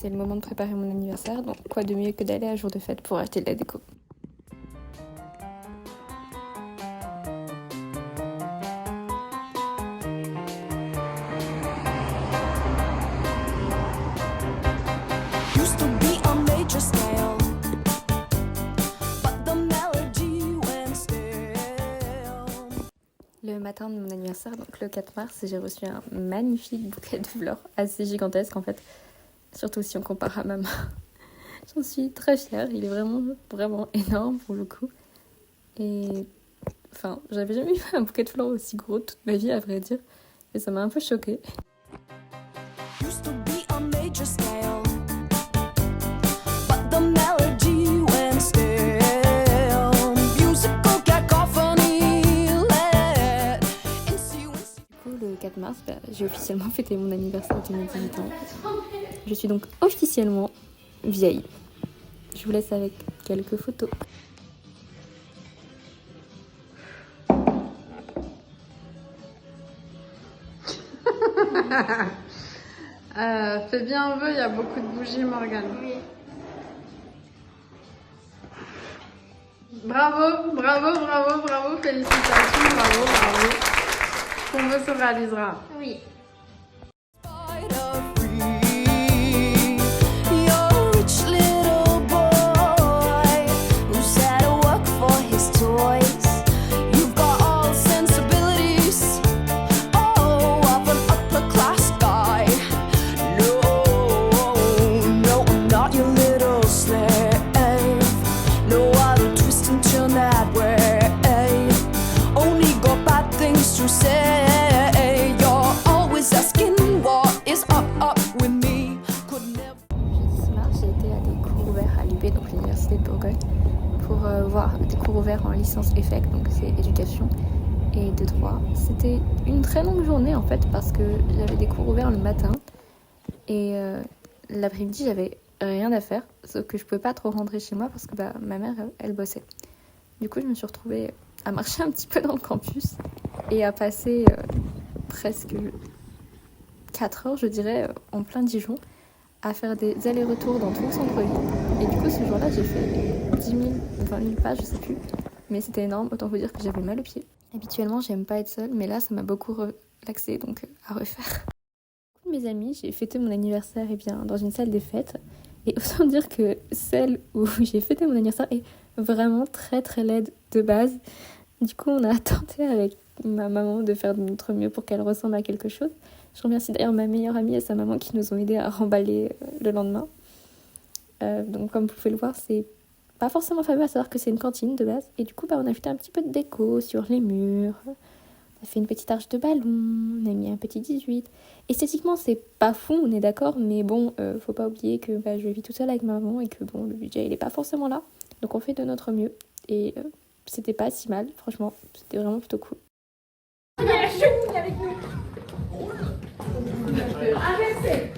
c'est le moment de préparer mon anniversaire, donc quoi de mieux que d'aller à jour de fête pour acheter de la déco. Le matin de mon anniversaire, donc le 4 mars, j'ai reçu un magnifique bouquet de fleurs, assez gigantesque en fait, surtout si on compare à ma main. J'en suis très fière, il est vraiment, vraiment énorme pour le coup. Et enfin, j'avais jamais eu un bouquet de fleurs aussi gros toute ma vie à vrai dire, et ça m'a un peu choquée. Le 4 mars, j'ai officiellement fêté mon anniversaire de mes 18 ans. Je suis donc officiellement vieille. Je vous laisse avec quelques photos. Fais bien un vœu, il y a beaucoup de bougies, Morgane. Oui. Bravo, bravo, bravo, bravo, félicitations, bravo, bravo. Ton vœu se réalisera. Oui. Donc l'université de Bourgogne, pour voir des cours ouverts en licence EFEC, donc c'est éducation et de droit. C'était une très longue journée en fait parce que j'avais des cours ouverts le matin et l'après-midi j'avais rien à faire, sauf que je pouvais pas trop rentrer chez moi parce que ma mère elle bossait. Du coup je me suis retrouvée à marcher un petit peu dans le campus et à passer presque 4 heures je dirais en plein Dijon à faire des allers-retours dans tout le centre-ville. Et du coup, ce jour-là, j'ai fait 10 000, 20 000 pas, je sais plus. Mais c'était énorme, autant vous dire que j'avais mal aux pieds. Habituellement, j'aime pas être seule, mais là, ça m'a beaucoup relaxée, donc à refaire. Avec mes amis, j'ai fêté mon anniversaire dans une salle des fêtes. Et autant dire que celle où j'ai fêté mon anniversaire est vraiment très très laide de base. Du coup, on a tenté avec ma maman de faire de notre mieux pour qu'elle ressemble à quelque chose. Je remercie d'ailleurs ma meilleure amie et sa maman qui nous ont aidés à remballer le lendemain. Donc comme vous pouvez le voir, c'est pas forcément fameux à savoir que c'est une cantine de base. Et du coup, on a fait un petit peu de déco sur les murs. On a fait une petite arche de ballon, on a mis un petit 18. Esthétiquement, c'est pas fou, on est d'accord, mais bon, faut pas oublier que je vis toute seule avec ma maman et que bon, le budget il est pas forcément là. Donc on fait de notre mieux. Et c'était pas si mal, franchement, c'était vraiment plutôt cool. Il y a la chenille avec nous. Arrêtez.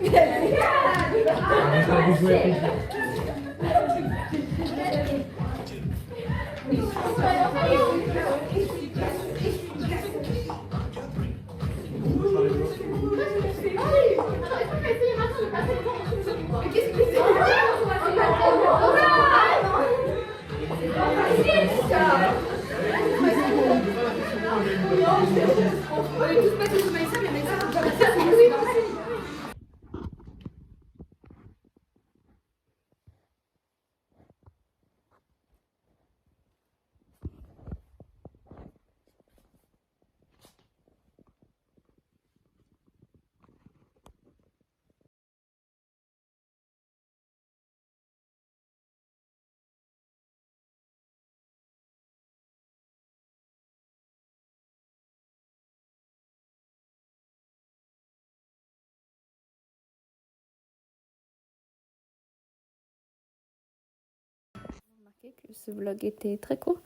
Que ce vlog était très court.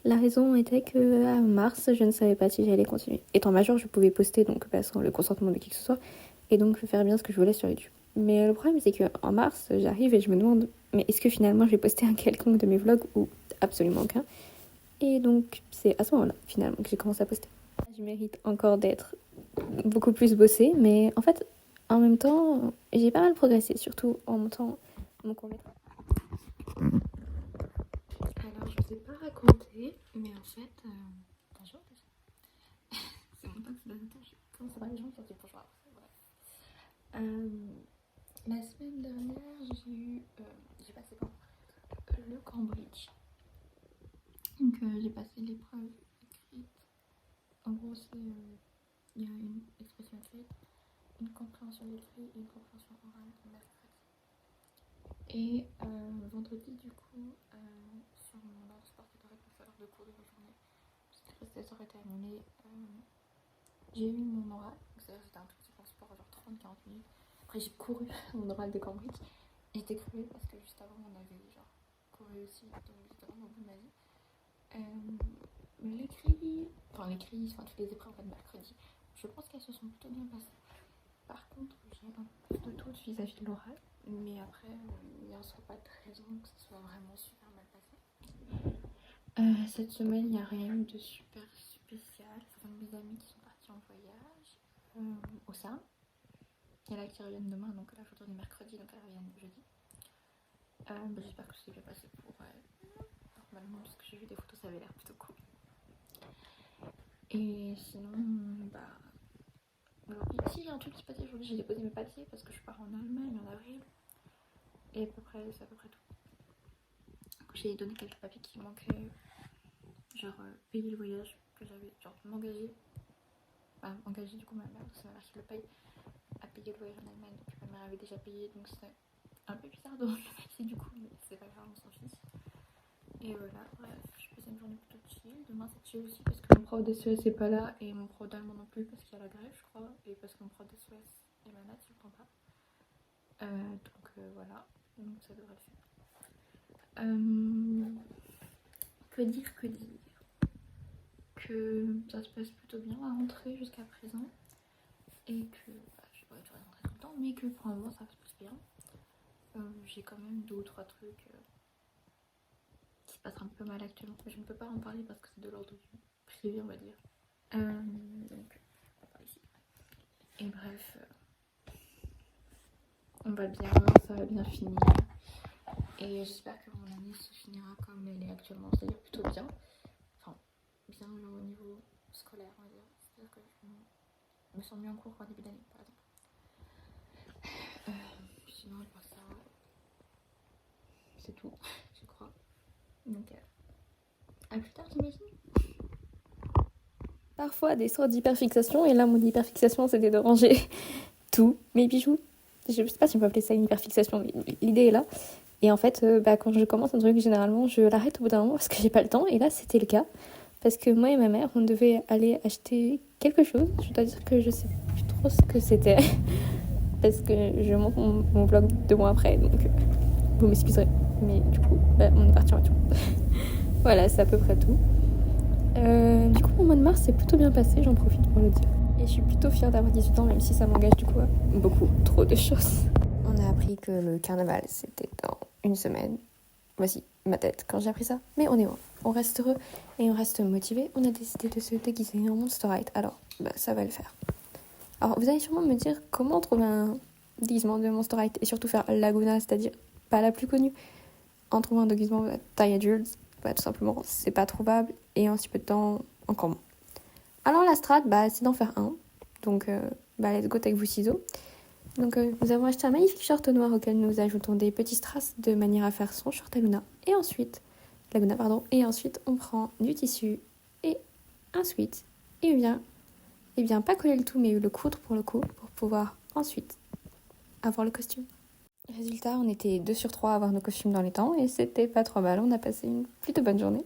La raison était que à mars, je ne savais pas si j'allais continuer. Étant majeure, je pouvais poster donc sans le consentement de qui que ce soit et donc faire bien ce que je voulais sur YouTube. Mais le problème c'est que en mars, j'arrive et je me demande mais est-ce que finalement je vais poster un quelconque de mes vlogs ou absolument aucun. Et donc c'est à ce moment-là finalement que j'ai commencé à poster. Je mérite encore d'être beaucoup plus bossée, mais en fait En même temps, j'ai pas mal progressé, surtout en montant mon court métrage. Alors, je vous ai pas raconté, mais en fait, bonjour déjà. C'est mon temps que ça donne temps. Comment ça va les gens qui ont dit bonjour après, bref. La semaine dernière, j'ai passé le Cambridge. Donc, j'ai passé l'épreuve écrite. En gros, il y a une expression écrite, une compréhension écrite et une compréhension orale le mercredi. Et vendredi, du coup, sur mon heure sport et heure de cours de la journée, parce que cette heure est terminée, j'ai eu mon oral. Donc, c'était un tout petit peu en sport, genre 30-40 minutes. Après, j'ai couru mon oral de Cambridge. J'étais crevée parce que juste avant, on avait genre couru aussi, donc j'étais vraiment au bout de ma vie. L'écrit, toutes les épreuves de mercredi, je pense qu'elles se sont plutôt bien passées. Par contre, j'ai un peu de doute vis-à-vis de l'oral, mais après, il n'y a pas de raison que ce soit vraiment super mal passé. Cette semaine, il n'y a rien eu de super spécial. Enfin, mes amis qui sont partis en voyage au sein. Il y en a qui reviennent demain, donc là, je retourne mercredi, donc elles reviennent jeudi. J'espère que c'est bien passé pour elles. Normalement, parce que j'ai vu des photos, ça avait l'air plutôt cool. Et sinon, ici, il y a un truc qui s'est passé aujourd'hui. J'ai déposé mes papiers parce que je pars en Allemagne en avril. Et c'est à peu près tout. J'ai donné quelques papiers qui manquaient. Genre, payer le voyage que j'avais. Genre, m'engager. Engager du coup ma mère, c'est ma mère qui le paye, à payer le voyage en Allemagne. Donc ma mère avait déjà payé, donc c'était un peu bizarre de rendre le papier du coup, mais c'est pas grave, on s'en fiche. Et voilà, bref, je passe une journée plutôt chill. Demain c'est chill aussi parce que mon prof d'SES est pas là et mon prof d'allemand non plus parce qu'il y a la grève, je crois, et parce que mon prof d'SES est malade, si je ne me trompe pas. Voilà, donc ça devrait le faire. Que dire que ça se passe plutôt bien à rentrer jusqu'à présent et que je pourrais toujours rentrer tout le temps, mais que pour un moment ça se passe bien. J'ai quand même 2 ou 3 trucs qui se passent un peu mal actuellement, mais je ne peux pas en parler parce que c'est de l'ordre du privé, on va dire. Donc on va parler ici. Et bref, on va bien, ça va bien finir. Et j'espère que mon année se finira comme elle est actuellement, c'est-à-dire plutôt bien. Enfin, bien genre, au niveau scolaire, on va dire. C'est-à-dire que je me sens mieux en cours qu'en début d'année, par exemple. Sinon, à part ça, c'est tout, je crois. Donc, à plus tard, j'imagine. Parfois, des sortes d'hyperfixation, et là, mon hyperfixation, c'était de ranger tous mes bijoux. Je sais pas si on peut appeler ça une hyperfixation, mais l'idée est là. Et en fait, quand je commence un truc, généralement, je l'arrête au bout d'un moment parce que j'ai pas le temps. Et là, c'était le cas. Parce que moi et ma mère, on devait aller acheter quelque chose. Je dois dire que je sais plus trop ce que c'était. Parce que je monte mon vlog 2 mois après. Donc, vous m'excuserez. Mais du coup, on est parti en voiture. Voilà, c'est à peu près tout. Du coup, mon mois de mars s'est plutôt bien passé. J'en profite pour le dire. Et je suis plutôt fière d'avoir 18 ans, même si ça m'engage du coup à beaucoup trop de choses. On a appris que le carnaval, c'était dans 1 semaine. Voici ma tête quand j'ai appris ça. Mais on est bon. On reste heureux et on reste motivé. On a décidé de se déguiser en Monsterite. Alors, ça va le faire. Alors, vous allez sûrement me dire comment trouver un déguisement de Monsterite et surtout faire Laguna, c'est-à-dire pas la plus connue. En trouvant un déguisement taille adulte, tout simplement, c'est pas trouvable et en si peu de temps, encore moins. Alors, la strat, c'est d'en faire un. Donc, let's go avec vos ciseaux. Donc nous avons acheté un magnifique short noir auquel nous ajoutons des petits strass de manière à faire son short Laguna. Et ensuite, on prend du tissu et ensuite, pas coller le tout mais le coudre pour le coup pour pouvoir ensuite avoir le costume. Résultat, on était 2 sur 3 à avoir nos costumes dans les temps et c'était pas trop mal. On a passé une plutôt bonne journée.